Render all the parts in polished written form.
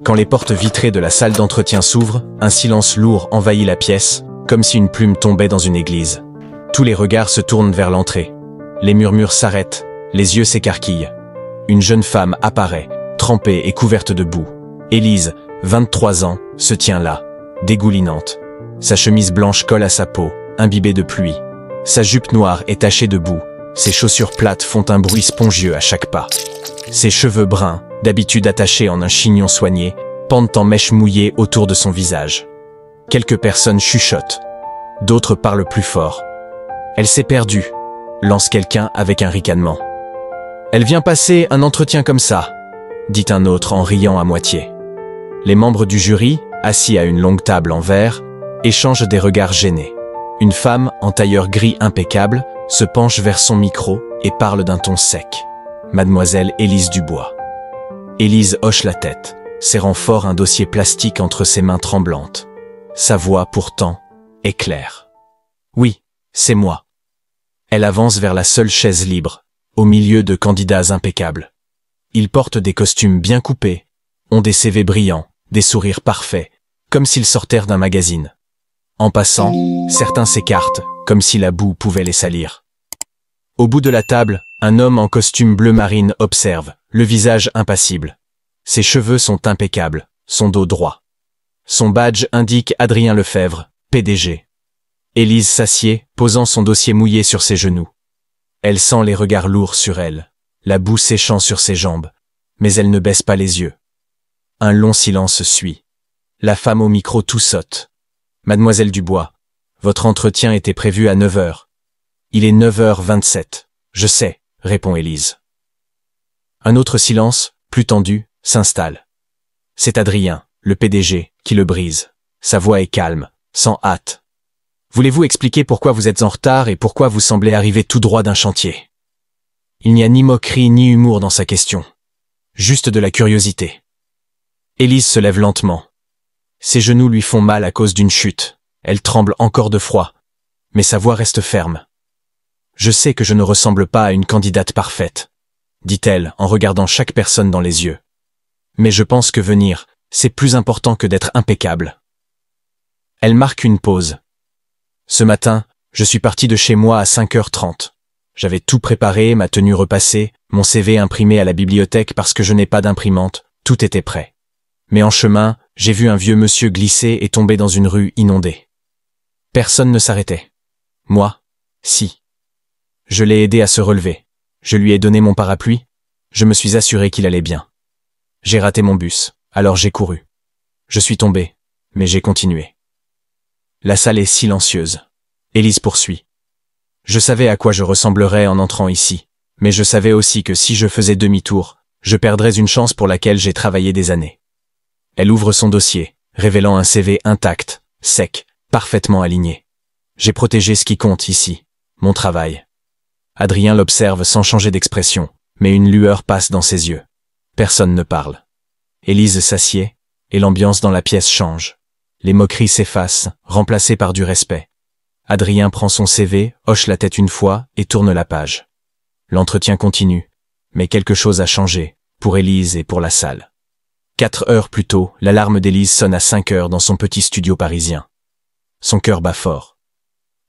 Quand les portes vitrées de la salle d'entretien s'ouvrent, un silence lourd envahit la pièce, comme si une plume tombait dans une église. Tous les regards se tournent vers l'entrée. Les murmures s'arrêtent, les yeux s'écarquillent. Une jeune femme apparaît, trempée et couverte de boue. Élise, 23 ans, se tient là, dégoulinante. Sa chemise blanche colle à sa peau, imbibée de pluie. Sa jupe noire est tachée de boue. Ses chaussures plates font un bruit spongieux à chaque pas. Ses cheveux bruns, d'habitude attachés en un chignon soigné, pendent en mèches mouillées autour de son visage. Quelques personnes chuchotent. D'autres parlent plus fort. Elle s'est perdue, lance quelqu'un avec un ricanement. Elle vient passer un entretien comme ça, dit un autre en riant à moitié. Les membres du jury, assis à une longue table en verre, échangent des regards gênés. Une femme, en tailleur gris impeccable, se penche vers son micro et parle d'un ton sec. Mademoiselle Élise Dubois. Élise hoche la tête, serrant fort un dossier plastique entre ses mains tremblantes. Sa voix, pourtant, est claire. Oui, c'est moi. Elle avance vers la seule chaise libre, au milieu de candidats impeccables. Ils portent des costumes bien coupés, ont des CV brillants, des sourires parfaits, comme s'ils sortèrent d'un magazine. En passant, certains s'écartent, comme si la boue pouvait les salir. Au bout de la table, un homme en costume bleu marine observe, le visage impassible. Ses cheveux sont impeccables, son dos droit. Son badge indique Adrien Lefebvre, PDG. Élise s'assied, posant son dossier mouillé sur ses genoux. Elle sent les regards lourds sur elle, la boue séchant sur ses jambes, mais elle ne baisse pas les yeux. Un long silence suit. La femme au micro tout saute. Mademoiselle Dubois, votre entretien était prévu à 9h. Il est 9h27. Je sais, répond Élise. Un autre silence, plus tendu, s'installe. C'est Adrien, le PDG, qui le brise. Sa voix est calme, sans hâte. Voulez-vous expliquer pourquoi vous êtes en retard et pourquoi vous semblez arriver tout droit d'un chantier? Il n'y a ni moquerie ni humour dans sa question. Juste de la curiosité. Élise se lève lentement. Ses genoux lui font mal à cause d'une chute. Elle tremble encore de froid. Mais sa voix reste ferme. Je sais que je ne ressemble pas à une candidate parfaite, dit-elle en regardant chaque personne dans les yeux. Mais je pense que venir, c'est plus important que d'être impeccable. Elle marque une pause. Ce matin, je suis parti de chez moi à 5h30. J'avais tout préparé, ma tenue repassée, mon CV imprimé à la bibliothèque parce que je n'ai pas d'imprimante, tout était prêt. Mais en chemin, j'ai vu un vieux monsieur glisser et tomber dans une rue inondée. Personne ne s'arrêtait. Moi, si. Je l'ai aidé à se relever. Je lui ai donné mon parapluie. Je me suis assuré qu'il allait bien. J'ai raté mon bus, alors j'ai couru. Je suis tombé, mais j'ai continué. La salle est silencieuse. Élise poursuit. Je savais à quoi je ressemblerais en entrant ici, mais je savais aussi que si je faisais demi-tour, je perdrais une chance pour laquelle j'ai travaillé des années. Elle ouvre son dossier, révélant un CV intact, sec, parfaitement aligné. J'ai protégé ce qui compte ici, mon travail. Adrien l'observe sans changer d'expression, mais une lueur passe dans ses yeux. Personne ne parle. Élise s'assied, et l'ambiance dans la pièce change. Les moqueries s'effacent, remplacées par du respect. Adrien prend son CV, hoche la tête une fois et tourne la page. L'entretien continue, mais quelque chose a changé, pour Élise et pour la salle. 4 heures plus tôt, l'alarme d'Élise sonne à 5h dans son petit studio parisien. Son cœur bat fort.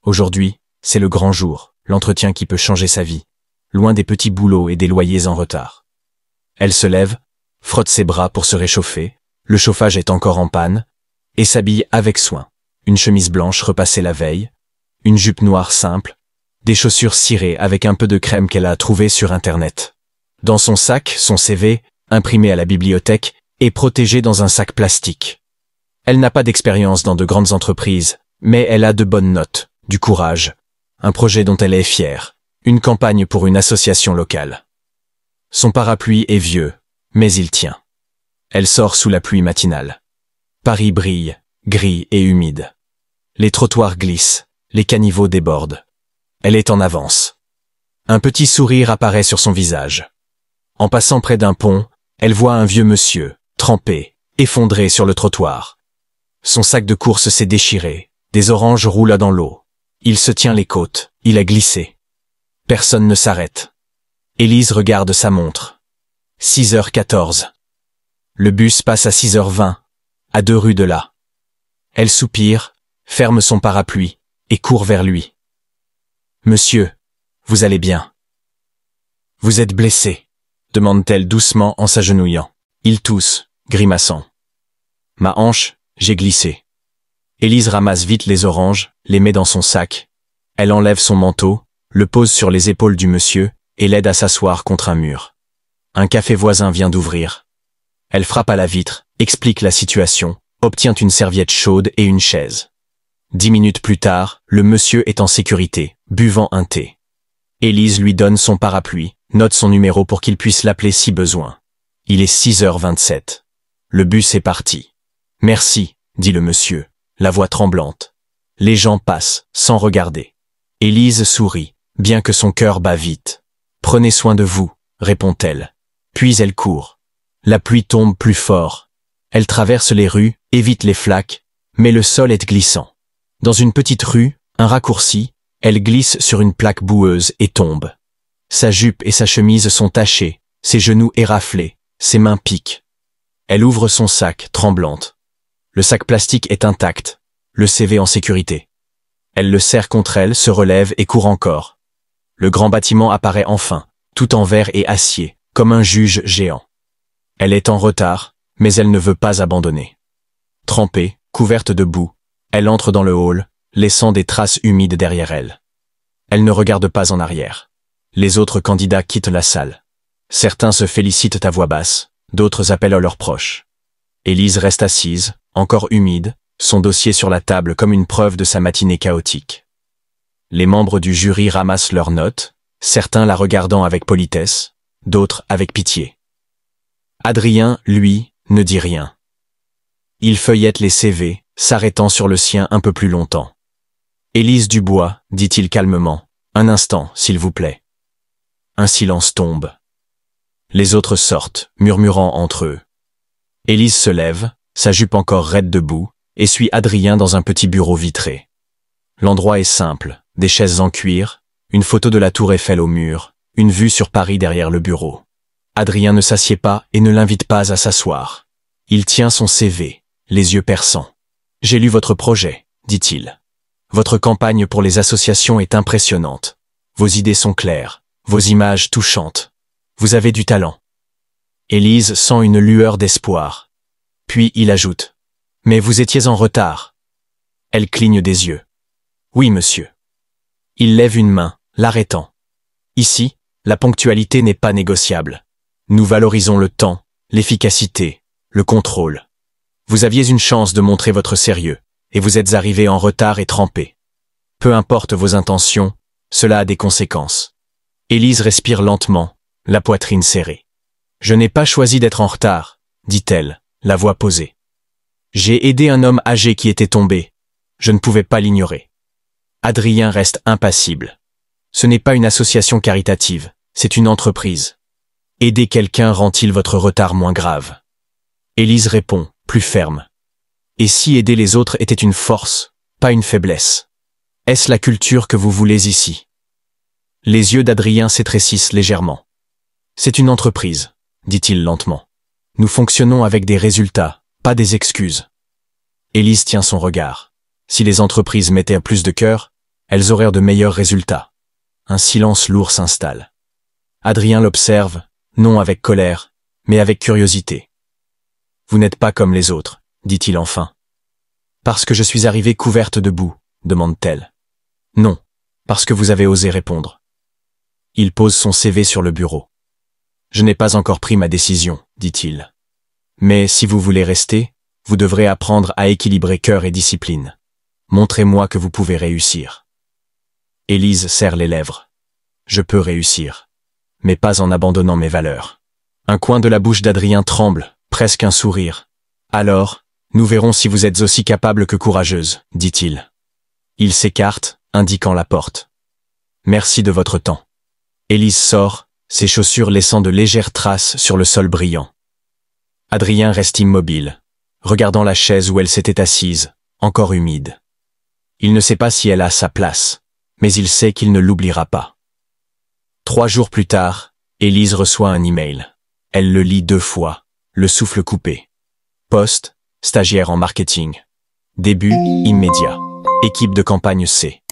Aujourd'hui, c'est le grand jour, l'entretien qui peut changer sa vie, loin des petits boulots et des loyers en retard. Elle se lève, frotte ses bras pour se réchauffer, le chauffage est encore en panne, et s'habille avec soin. Une chemise blanche repassée la veille, une jupe noire simple, des chaussures cirées avec un peu de crème qu'elle a trouvée sur Internet. Dans son sac, son CV, imprimé à la bibliothèque, est protégé dans un sac plastique. Elle n'a pas d'expérience dans de grandes entreprises, mais elle a de bonnes notes, du courage, un projet dont elle est fière, une campagne pour une association locale. Son parapluie est vieux, mais il tient. Elle sort sous la pluie matinale. Paris brille, gris et humide. Les trottoirs glissent, les caniveaux débordent. Elle est en avance. Un petit sourire apparaît sur son visage. En passant près d'un pont, elle voit un vieux monsieur, trempé, effondré sur le trottoir. Son sac de course s'est déchiré, des oranges roulent dans l'eau. Il se tient les côtes, il a glissé. Personne ne s'arrête. Élise regarde sa montre. 6h14. Le bus passe à 6h20, à 2 rues de là. Elle soupire, ferme son parapluie, et court vers lui. Monsieur, vous allez bien? Vous êtes blessé? Demande-t-elle doucement en s'agenouillant. Il tousse, grimaçant. Ma hanche, j'ai glissé. Élise ramasse vite les oranges, les met dans son sac. Elle enlève son manteau, le pose sur les épaules du monsieur, et l'aide à s'asseoir contre un mur. Un café voisin vient d'ouvrir. Elle frappe à la vitre, explique la situation, obtient une serviette chaude et une chaise. 10 minutes plus tard, le monsieur est en sécurité, buvant un thé. Élise lui donne son parapluie, note son numéro pour qu'il puisse l'appeler si besoin. Il est 6h27. Le bus est parti. Merci, dit le monsieur, la voix tremblante. Les gens passent, sans regarder. Élise sourit, bien que son cœur bat vite. Prenez soin de vous, répond-elle. Puis elle court. La pluie tombe plus fort. Elle traverse les rues, évite les flaques, mais le sol est glissant. Dans une petite rue, un raccourci, elle glisse sur une plaque boueuse et tombe. Sa jupe et sa chemise sont tachées, ses genoux éraflés, ses mains piquent. Elle ouvre son sac, tremblante. Le sac plastique est intact, le CV en sécurité. Elle le serre contre elle, se relève et court encore. Le grand bâtiment apparaît enfin, tout en verre et acier, comme un juge géant. Elle est en retard, mais elle ne veut pas abandonner. Trempée, couverte de boue, elle entre dans le hall, laissant des traces humides derrière elle. Elle ne regarde pas en arrière. Les autres candidats quittent la salle. Certains se félicitent à voix basse, d'autres appellent à leurs proches. Élise reste assise, encore humide, son dossier sur la table comme une preuve de sa matinée chaotique. Les membres du jury ramassent leurs notes, certains la regardant avec politesse, d'autres avec pitié. Adrien, lui, ne dit rien. Il feuillette les CV, s'arrêtant sur le sien un peu plus longtemps. Élise Dubois, dit-il calmement, un instant, s'il vous plaît. Un silence tombe. Les autres sortent, murmurant entre eux. Élise se lève, sa jupe encore raide de boue, et suit Adrien dans un petit bureau vitré. L'endroit est simple, des chaises en cuir, une photo de la tour Eiffel au mur, une vue sur Paris derrière le bureau. Adrien ne s'assied pas et ne l'invite pas à s'asseoir. Il tient son CV, les yeux perçants. « J'ai lu votre projet, dit-il. Votre campagne pour les associations est impressionnante. Vos idées sont claires, vos images touchantes. Vous avez du talent. » Élise sent une lueur d'espoir. Puis il ajoute. « Mais vous étiez en retard. » Elle cligne des yeux. « Oui, monsieur. » Il lève une main, l'arrêtant. « Ici, la ponctualité n'est pas négociable. Nous valorisons le temps, l'efficacité, le contrôle. Vous aviez une chance de montrer votre sérieux, et vous êtes arrivé en retard et trempé. Peu importe vos intentions, cela a des conséquences. » Élise respire lentement, la poitrine serrée. « Je n'ai pas choisi d'être en retard, » dit-elle, la voix posée. « J'ai aidé un homme âgé qui était tombé. Je ne pouvais pas l'ignorer. » Adrien reste impassible. Ce n'est pas une association caritative, c'est une entreprise. Aider quelqu'un rend-il votre retard moins grave? Élise répond, plus ferme. Et si aider les autres était une force, pas une faiblesse? Est-ce la culture que vous voulez ici? Les yeux d'Adrien s'étrécissent légèrement. C'est une entreprise, dit-il lentement. Nous fonctionnons avec des résultats, pas des excuses. Élise tient son regard. Si les entreprises mettaient plus de cœur, elles auraient de meilleurs résultats. Un silence lourd s'installe. Adrien l'observe, non avec colère, mais avec curiosité. Vous n'êtes pas comme les autres, dit-il enfin. Parce que je suis arrivée couverte de boue, demande-t-elle. Non, parce que vous avez osé répondre. Il pose son CV sur le bureau. Je n'ai pas encore pris ma décision, dit-il. Mais si vous voulez rester, vous devrez apprendre à équilibrer cœur et discipline. Montrez-moi que vous pouvez réussir. Élise serre les lèvres. Je peux réussir, mais pas en abandonnant mes valeurs. Un coin de la bouche d'Adrien tremble, presque un sourire. Alors, nous verrons si vous êtes aussi capable que courageuse, dit-il. Il s'écarte, indiquant la porte. Merci de votre temps. Élise sort, ses chaussures laissant de légères traces sur le sol brillant. Adrien reste immobile, regardant la chaise où elle s'était assise, encore humide. Il ne sait pas si elle a sa place, mais il sait qu'il ne l'oubliera pas. 3 jours plus tard, Élise reçoit un email. Elle le lit 2 fois, Le souffle coupé. Poste, stagiaire en marketing. Début, immédiat. Équipe de campagne C.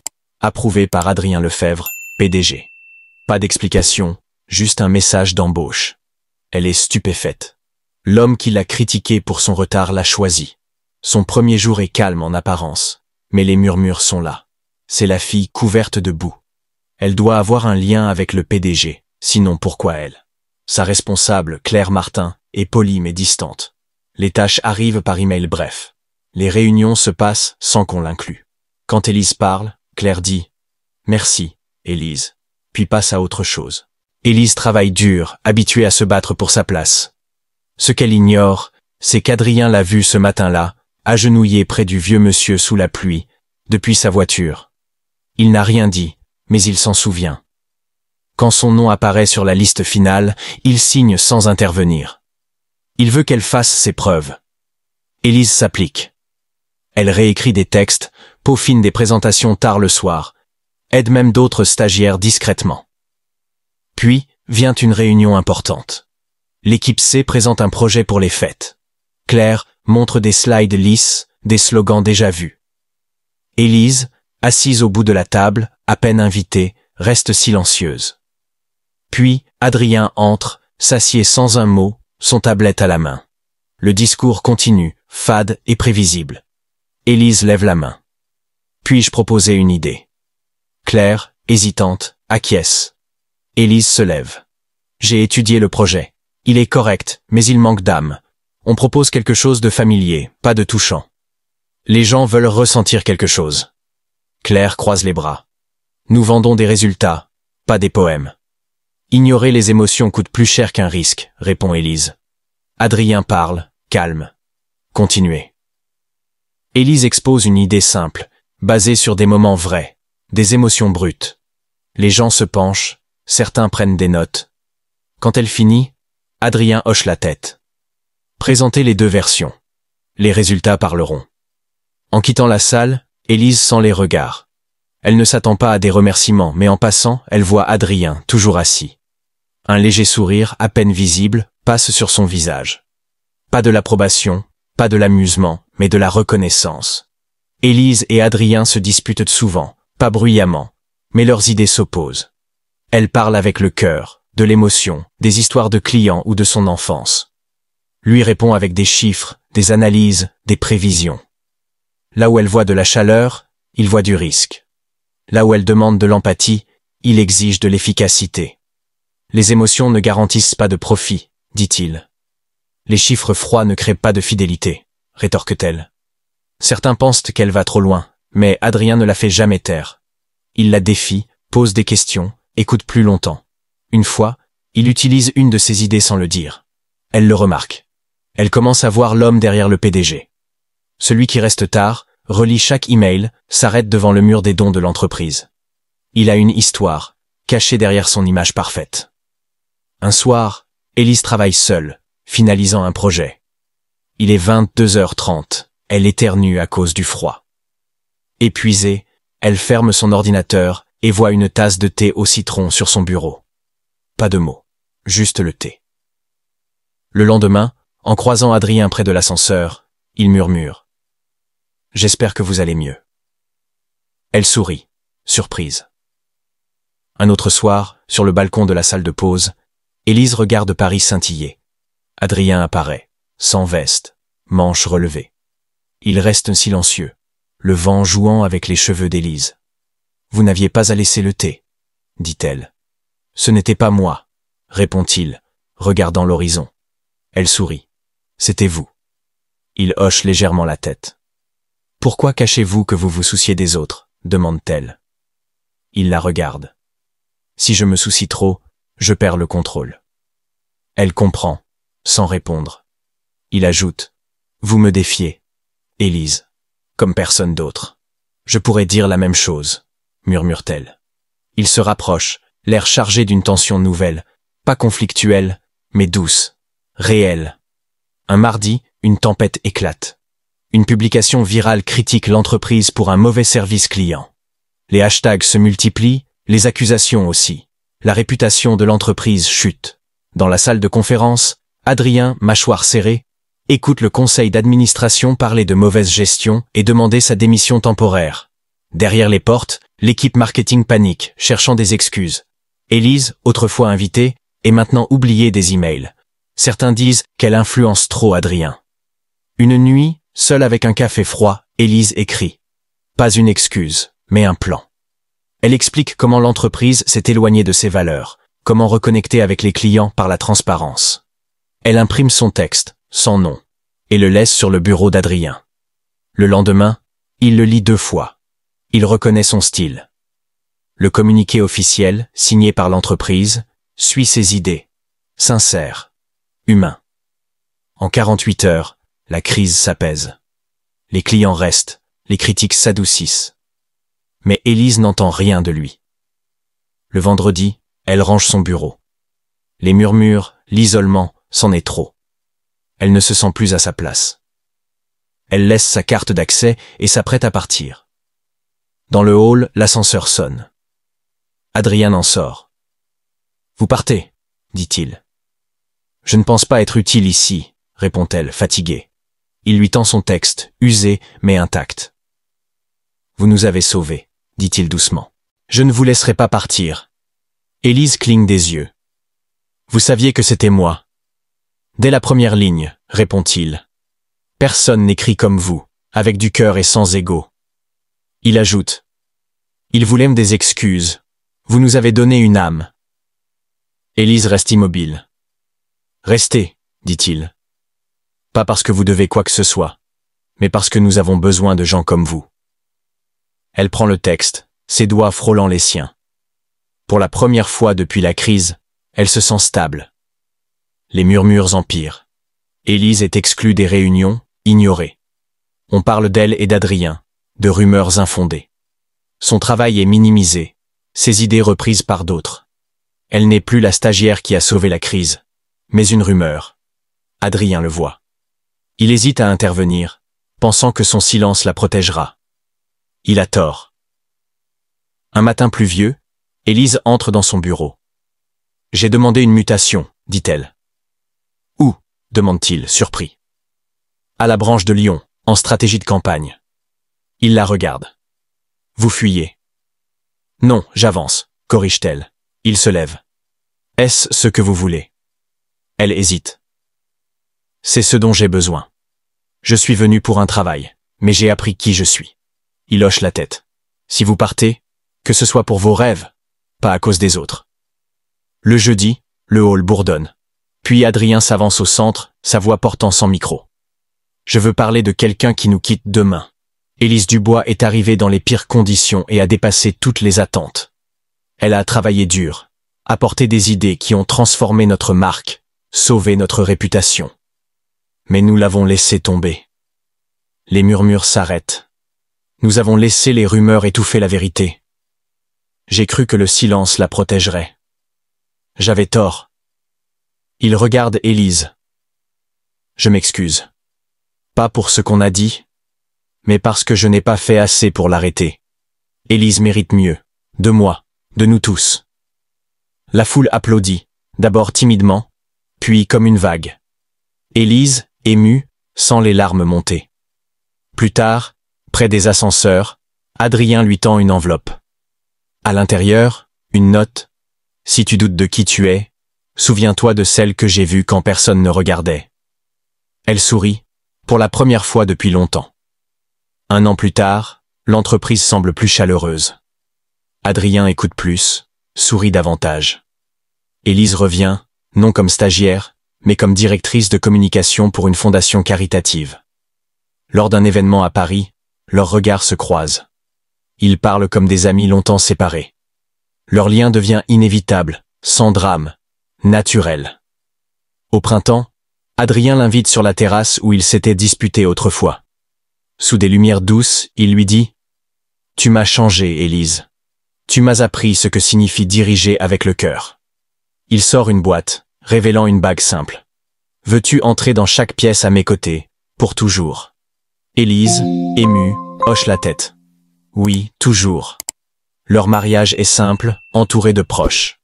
Approuvé par Adrien Lefebvre, PDG. Pas d'explication, juste un message d'embauche. Elle est stupéfaite. L'homme qui l'a critiqué pour son retard l'a choisi. Son premier jour est calme en apparence, mais les murmures sont là. C'est la fille couverte de boue. Elle doit avoir un lien avec le PDG, sinon pourquoi elle? Sa responsable, Claire Martin, est polie mais distante. Les tâches arrivent par email bref. Les réunions se passent sans qu'on l'inclue. Quand Élise parle, Claire dit « Merci, Élise », puis passe à autre chose. Élise travaille dur, habituée à se battre pour sa place. Ce qu'elle ignore, c'est qu'Adrien l'a vue ce matin-là, agenouillé près du vieux monsieur sous la pluie, depuis sa voiture. Il n'a rien dit, mais il s'en souvient. Quand son nom apparaît sur la liste finale, il signe sans intervenir. Il veut qu'elle fasse ses preuves. Élise s'applique. Elle réécrit des textes, peaufine des présentations tard le soir, aide même d'autres stagiaires discrètement. Puis, vient une réunion importante. L'équipe C présente un projet pour les fêtes. Claire montre des slides lisses, des slogans déjà vus. Élise, assise au bout de la table, à peine invitée, reste silencieuse. Puis, Adrien entre, s'assied sans un mot, son tablette à la main. Le discours continue, fade et prévisible. Élise lève la main. Puis-je proposer une idée? Claire, hésitante, acquiesce. Élise se lève. J'ai étudié le projet. Il est correct, mais il manque d'âme. On propose quelque chose de familier, pas de touchant. Les gens veulent ressentir quelque chose. Claire croise les bras. Nous vendons des résultats, pas des poèmes. Ignorer les émotions coûte plus cher qu'un risque, répond Élise. Adrien parle, calme. Continuez. Élise expose une idée simple, basée sur des moments vrais, des émotions brutes. Les gens se penchent, certains prennent des notes. Quand elle finit, Adrien hoche la tête. Présentez les deux versions. Les résultats parleront. En quittant la salle, Élise sent les regards. Elle ne s'attend pas à des remerciements, mais en passant, elle voit Adrien, toujours assis. Un léger sourire, à peine visible, passe sur son visage. Pas de l'approbation, pas de l'amusement, mais de la reconnaissance. Élise et Adrien se disputent souvent, pas bruyamment, mais leurs idées s'opposent. Elle parle avec le cœur, de l'émotion, des histoires de clients ou de son enfance. Lui répond avec des chiffres, des analyses, des prévisions. Là où elle voit de la chaleur, il voit du risque. Là où elle demande de l'empathie, il exige de l'efficacité. Les émotions ne garantissent pas de profit, dit-il. Les chiffres froids ne créent pas de fidélité, rétorque-t-elle. Certains pensent qu'elle va trop loin, mais Adrien ne la fait jamais taire. Il la défie, pose des questions, écoute plus longtemps. Une fois, il utilise une de ses idées sans le dire. Elle le remarque. Elle commence à voir l'homme derrière le PDG. Celui qui reste tard, relit chaque email, s'arrête devant le mur des dons de l'entreprise. Il a une histoire, cachée derrière son image parfaite. Un soir, Élise travaille seule, finalisant un projet. Il est 22h30, elle éternue à cause du froid. Épuisée, elle ferme son ordinateur et voit une tasse de thé au citron sur son bureau. Pas de mots, juste le thé. Le lendemain, en croisant Adrien près de l'ascenseur, il murmure. « J'espère que vous allez mieux. » Elle sourit, surprise. Un autre soir, sur le balcon de la salle de pause, Élise regarde Paris scintiller. Adrien apparaît, sans veste, manches relevées. Il reste silencieux, le vent jouant avec les cheveux d'Élise. « Vous n'aviez pas à laisser le thé, » dit-elle. « Ce n'était pas moi, » répond-il, regardant l'horizon. Elle sourit. « C'était vous. » Il hoche légèrement la tête. « Pourquoi cachez-vous que vous vous souciez des autres ?» demande-t-elle. Il la regarde. « Si je me soucie trop, je perds le contrôle. » Elle comprend, sans répondre. Il ajoute. « Vous me défiez, Élise, comme personne d'autre. Je pourrais dire la même chose, » murmure-t-elle. Il se rapproche, l'air chargé d'une tension nouvelle, pas conflictuelle, mais douce, réelle. Un mardi, une tempête éclate. Une publication virale critique l'entreprise pour un mauvais service client. Les hashtags se multiplient, les accusations aussi. La réputation de l'entreprise chute. Dans la salle de conférence, Adrien, mâchoire serrée, écoute le conseil d'administration parler de mauvaise gestion et demander sa démission temporaire. Derrière les portes, l'équipe marketing panique, cherchant des excuses. Élise, autrefois invitée, est maintenant oubliée des emails. Certains disent qu'elle influence trop Adrien. Une nuit, seule avec un café froid, Élise écrit. Pas une excuse, mais un plan. Elle explique comment l'entreprise s'est éloignée de ses valeurs, comment reconnecter avec les clients par la transparence. Elle imprime son texte, sans nom, et le laisse sur le bureau d'Adrien. Le lendemain, il le lit 2 fois. Il reconnaît son style. Le communiqué officiel, signé par l'entreprise, suit ses idées. Sincère. Humain. En 48 heures, la crise s'apaise. Les clients restent, les critiques s'adoucissent. Mais Élise n'entend rien de lui. Le vendredi, elle range son bureau. Les murmures, l'isolement, c'en est trop. Elle ne se sent plus à sa place. Elle laisse sa carte d'accès et s'apprête à partir. Dans le hall, l'ascenseur sonne. Adrien en sort. « Vous partez » dit-il. « Je ne pense pas être utile ici » répond-elle, fatiguée. Il lui tend son texte, usé mais intact. « Vous nous avez sauvés » dit-il doucement. « Je ne vous laisserai pas partir. » Élise cligne des yeux. « Vous saviez que c'était moi. » « Dès la première ligne » répond-il. « Personne n'écrit comme vous, avec du cœur et sans ego. » Il ajoute. « Il vous aime des excuses. Vous nous avez donné une âme. » Élise reste immobile. « Restez, dit-il. Pas parce que vous devez quoi que ce soit, mais parce que nous avons besoin de gens comme vous. » Elle prend le texte, ses doigts frôlant les siens. Pour la première fois depuis la crise, elle se sent stable. Les murmures empirent. Élise est exclue des réunions, ignorée. On parle d'elle et d'Adrien, de rumeurs infondées. Son travail est minimisé, ses idées reprises par d'autres. Elle n'est plus la stagiaire qui a sauvé la crise, mais une rumeur. Adrien le voit. Il hésite à intervenir, pensant que son silence la protégera. Il a tort. Un matin pluvieux, Élise entre dans son bureau. « J'ai demandé une mutation, dit-elle. » « Où » demande-t-il, surpris. « À la branche de Lyon, en stratégie de campagne. » Il la regarde. « Vous fuyez. »« Non, j'avance, » corrige-t-elle. Il se lève. « Est-ce ce que vous voulez ?» Elle hésite. « C'est ce dont j'ai besoin. Je suis venu pour un travail, mais j'ai appris qui je suis. » Il hoche la tête. « Si vous partez, que ce soit pour vos rêves, pas à cause des autres. » Le jeudi, le hall bourdonne. Puis Adrien s'avance au centre, sa voix portant sans micro. « Je veux parler de quelqu'un qui nous quitte demain. Élise Dubois est arrivée dans les pires conditions et a dépassé toutes les attentes. Elle a travaillé dur, apporté des idées qui ont transformé notre marque, sauvé notre réputation. Mais nous l'avons laissée tomber. Les murmures s'arrêtent. Nous avons laissé les rumeurs étouffer la vérité. J'ai cru que le silence la protégerait. J'avais tort. » Il regarde Élise. « Je m'excuse. Pas pour ce qu'on a dit, mais parce que je n'ai pas fait assez pour l'arrêter. Élise mérite mieux, de moi, de nous tous. » La foule applaudit, d'abord timidement, puis comme une vague. Élise, émue, sent les larmes monter. Plus tard, près des ascenseurs, Adrien lui tend une enveloppe. À l'intérieur, une note. « Si tu doutes de qui tu es, souviens-toi de celle que j'ai vue quand personne ne regardait. » Elle sourit, pour la première fois depuis longtemps. 1 an plus tard, l'entreprise semble plus chaleureuse. Adrien écoute plus, sourit davantage. Élise revient, non comme stagiaire, mais comme directrice de communication pour une fondation caritative. Lors d'un événement à Paris, leurs regards se croisent. Ils parlent comme des amis longtemps séparés. Leur lien devient inévitable, sans drame, naturel. Au printemps, Adrien l'invite sur la terrasse où ils s'étaient disputés autrefois. Sous des lumières douces, il lui dit « Tu m'as changé, Élise. Tu m'as appris ce que signifie diriger avec le cœur. » Il sort une boîte, révélant une bague simple. « Veux-tu entrer dans chaque pièce à mes côtés, pour toujours ?» Élise, émue, hoche la tête. « Oui, toujours. » Leur mariage est simple, entouré de proches.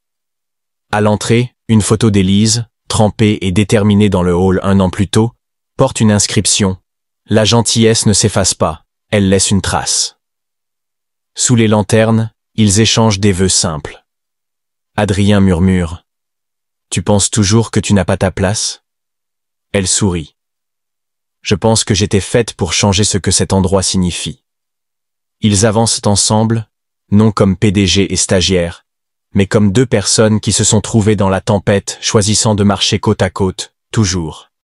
À l'entrée, une photo d'Élise, trempé et déterminé dans le hall 1 an plus tôt, porte une inscription. La gentillesse ne s'efface pas, elle laisse une trace. Sous les lanternes, ils échangent des vœux simples. Adrien murmure. Tu penses toujours que tu n'as pas ta place? Elle sourit. Je pense que j'étais faite pour changer ce que cet endroit signifie. Ils avancent ensemble, non comme PDG et stagiaire, mais comme deux personnes qui se sont trouvées dans la tempête choisissant de marcher côte à côte, toujours.